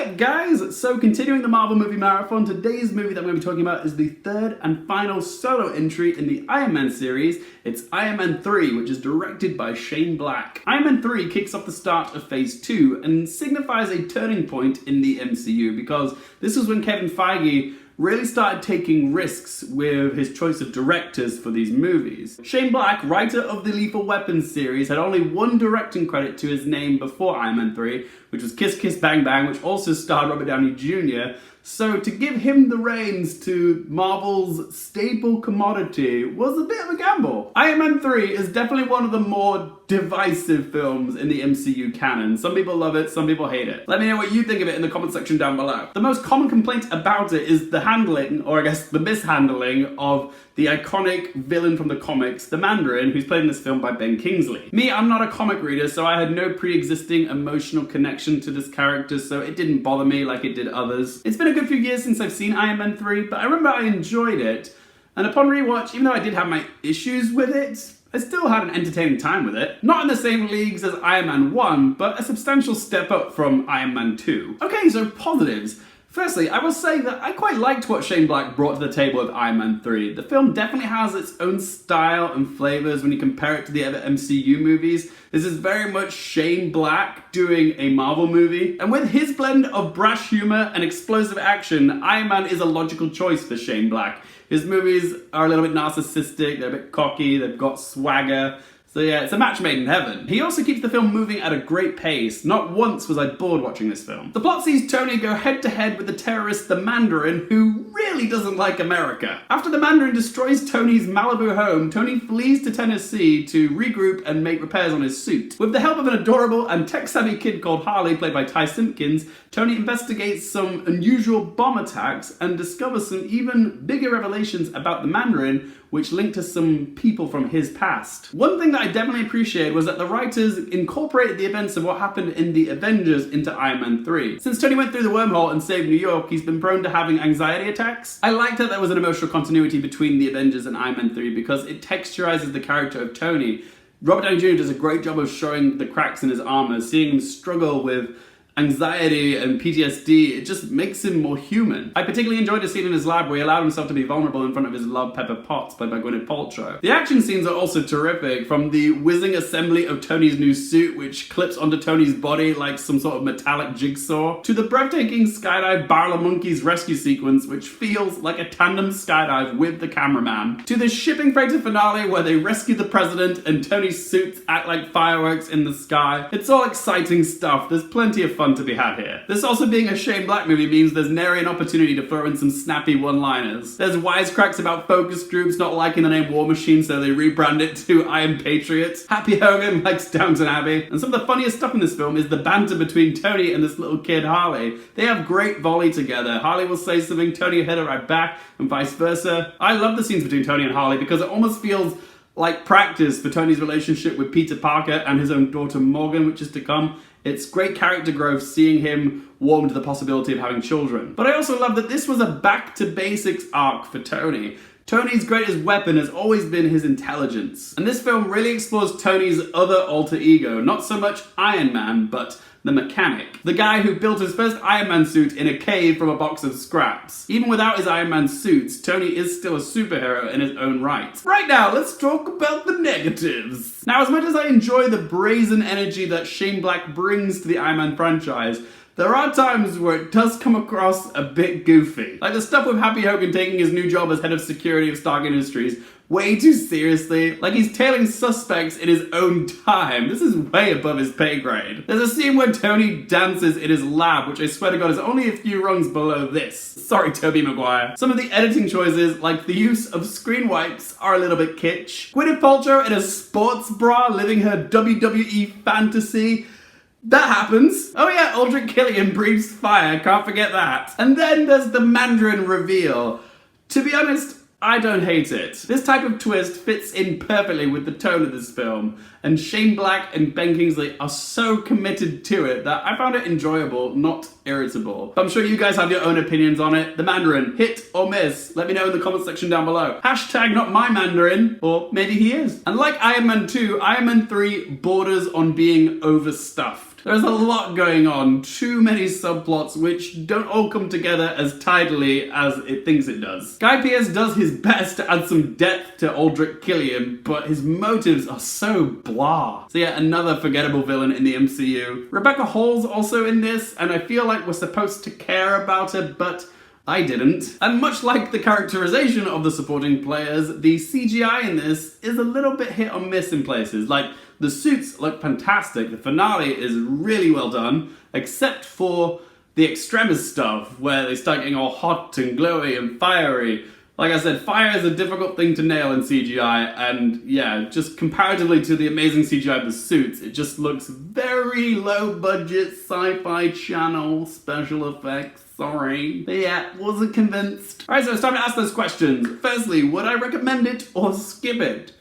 Alright guys, so continuing the Marvel movie marathon, today's movie that I'm going to be talking about is the third and final solo entry in the Iron Man series. It's Iron Man 3, which is directed by Shane Black. Iron Man 3 kicks off the start of Phase 2 and signifies a turning point in the MCU because this was when Kevin Feige really started taking risks with his choice of directors for these movies. Shane Black, writer of the Lethal Weapon series, had only one directing credit to his name before Iron Man 3, which was Kiss Kiss Bang Bang, which also starred Robert Downey Jr. So to give him the reins to Marvel's staple commodity was a bit of a gamble. Iron Man 3 is definitely one of the more divisive films in the MCU canon. Some people love it, some people hate it. Let me know what you think of it in the comment section down below. The most common complaint about it is the handling, or I guess the mishandling, of the iconic villain from the comics, the Mandarin, who's played in this film by Ben Kingsley. Me, I'm not a comic reader, so I had no pre-existing emotional connection to this character, so it didn't bother me like it did others. It's been a good few years since I've seen Iron Man 3, but I remember I enjoyed it, and upon rewatch, even though I did have my issues with it, I still had an entertaining time with it. Not in the same leagues as Iron Man 1, but a substantial step up from Iron Man 2. Okay, so positives. Firstly, I will say that I quite liked what Shane Black brought to the table with Iron Man 3. The film definitely has its own style and flavours when you compare it to the other MCU movies. This is very much Shane Black doing a Marvel movie. And with his blend of brash humour and explosive action, Iron Man is a logical choice for Shane Black. His movies are a little bit narcissistic, they're a bit cocky, they've got swagger. So yeah, it's a match made in heaven. He also keeps the film moving at a great pace. Not once was I bored watching this film. The plot sees Tony go head to head with the terrorist, the Mandarin, who really doesn't like America. After the Mandarin destroys Tony's Malibu home, Tony flees to Tennessee to regroup and make repairs on his suit. With the help of an adorable and tech-savvy kid called Harley, played by Ty Simpkins, Tony investigates some unusual bomb attacks and discovers some even bigger revelations about the Mandarin, which link to some people from his past. One thing that I definitely appreciated was that the writers incorporated the events of what happened in the Avengers into Iron Man 3. Since Tony went through the wormhole and saved New York, he's been prone to having anxiety attacks. I liked that there was an emotional continuity between the Avengers and Iron Man 3 because it texturizes the character of Tony. Robert Downey Jr. does a great job of showing the cracks in his armor, seeing him struggle with anxiety and PTSD. It just makes him more human. I particularly enjoyed a scene in his lab where he allowed himself to be vulnerable in front of his love Pepper Potts, played by Gwyneth Paltrow. The action scenes are also terrific, from the whizzing assembly of Tony's new suit, which clips onto Tony's body like some sort of metallic jigsaw, to the breathtaking skydive Barrel of Monkeys rescue sequence, which feels like a tandem skydive with the cameraman, to the shipping freighter finale where they rescue the president and Tony's suits act like fireworks in the sky. It's all exciting stuff. There's plenty of fun to be had here. This also being a Shane Black movie means there's nary an opportunity to throw in some snappy one-liners. There's wisecracks about focus groups not liking the name War Machine, so they rebrand it to Iron Patriots. Happy Hogan likes Downton Abbey. And some of the funniest stuff in this film is the banter between Tony and this little kid Harley. They have great volley together. Harley will say something, Tony will hit it right back, and vice versa. I love the scenes between Tony and Harley because it almost feels like practice for Tony's relationship with Peter Parker and his own daughter Morgan, which is to come. It's great character growth seeing him warm to the possibility of having children. But I also love that this was a back-to-basics arc for Tony. Tony's greatest weapon has always been his intelligence. And this film really explores Tony's other alter ego, not so much Iron Man, but the mechanic. The guy who built his first Iron Man suit in a cave from a box of scraps. Even without his Iron Man suits, Tony is still a superhero in his own right. Right now, let's talk about the negatives. Now, as much as I enjoy the brazen energy that Shane Black brings to the Iron Man franchise, there are times where it does come across a bit goofy. Like the stuff with Happy Hogan taking his new job as head of security of Stark Industries way too seriously. Like he's tailing suspects in his own time. This is way above his pay grade. There's a scene where Tony dances in his lab, which I swear to God is only a few rungs below this. Sorry, Tobey Maguire. Some of the editing choices, like the use of screen wipes, are a little bit kitsch. Gwyneth Paltrow in a sports bra living her WWE fantasy. That happens. Oh yeah, Aldrich Killian breathes fire, can't forget that. And then there's the Mandarin reveal. To be honest, I don't hate it. This type of twist fits in perfectly with the tone of this film, and Shane Black and Ben Kingsley are so committed to it that I found it enjoyable, not irritable. I'm sure you guys have your own opinions on it. The Mandarin, hit or miss? Let me know in the comment section down below. Hashtag not my Mandarin, or maybe he is. And like Iron Man 2, Iron Man 3 borders on being overstuffed. There's a lot going on, too many subplots which don't all come together as tidily as it thinks it does. Guy Pearce does his best to add some depth to Aldrich Killian, but his motives are so blah. So yeah, another forgettable villain in the MCU. Rebecca Hall's also in this, and I feel like we're supposed to care about her, but I didn't. And much like the characterization of the supporting players, the CGI in this is a little bit hit or miss in places. Like, the suits look fantastic, the finale is really well done, except for the extremis stuff, where they start getting all hot and glowy and fiery. Like I said, fire is a difficult thing to nail in CGI, and yeah, just comparatively to the amazing CGI of the suits, it just looks very low-budget sci-fi channel special effects. Sorry. But yeah, wasn't convinced. Alright, so it's time to ask those questions. Firstly, would I recommend it or skip it?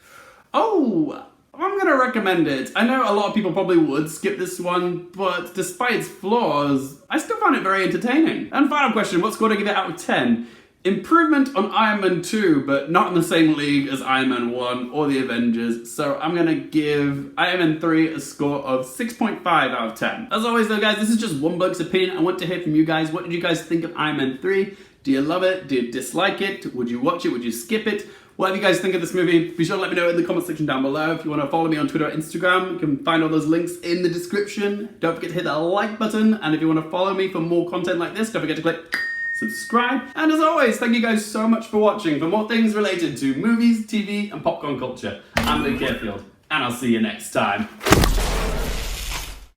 Oh, I'm gonna recommend it. I know a lot of people probably would skip this one, but despite its flaws, I still found it very entertaining. And final question, what score do I give it out of 10? Improvement on Iron Man 2, but not in the same league as Iron Man 1 or the Avengers, so I'm gonna give Iron Man 3 a score of 6.5 out of 10. As always though guys, this is just one bloke's opinion. I want to hear from you guys. What did you guys think of Iron Man 3? Do you love it? Do you dislike it? Would you watch it? Would you skip it? Whatever you guys think of this movie, be sure to let me know in the comment section down below. If you want to follow me on Twitter or Instagram, you can find all those links in the description. Don't forget to hit that like button, and if you want to follow me for more content like this, don't forget to click subscribe. And as always, thank you guys so much for watching. For more things related to movies, TV, and popcorn culture, I'm Luke Carefield, and I'll see you next time.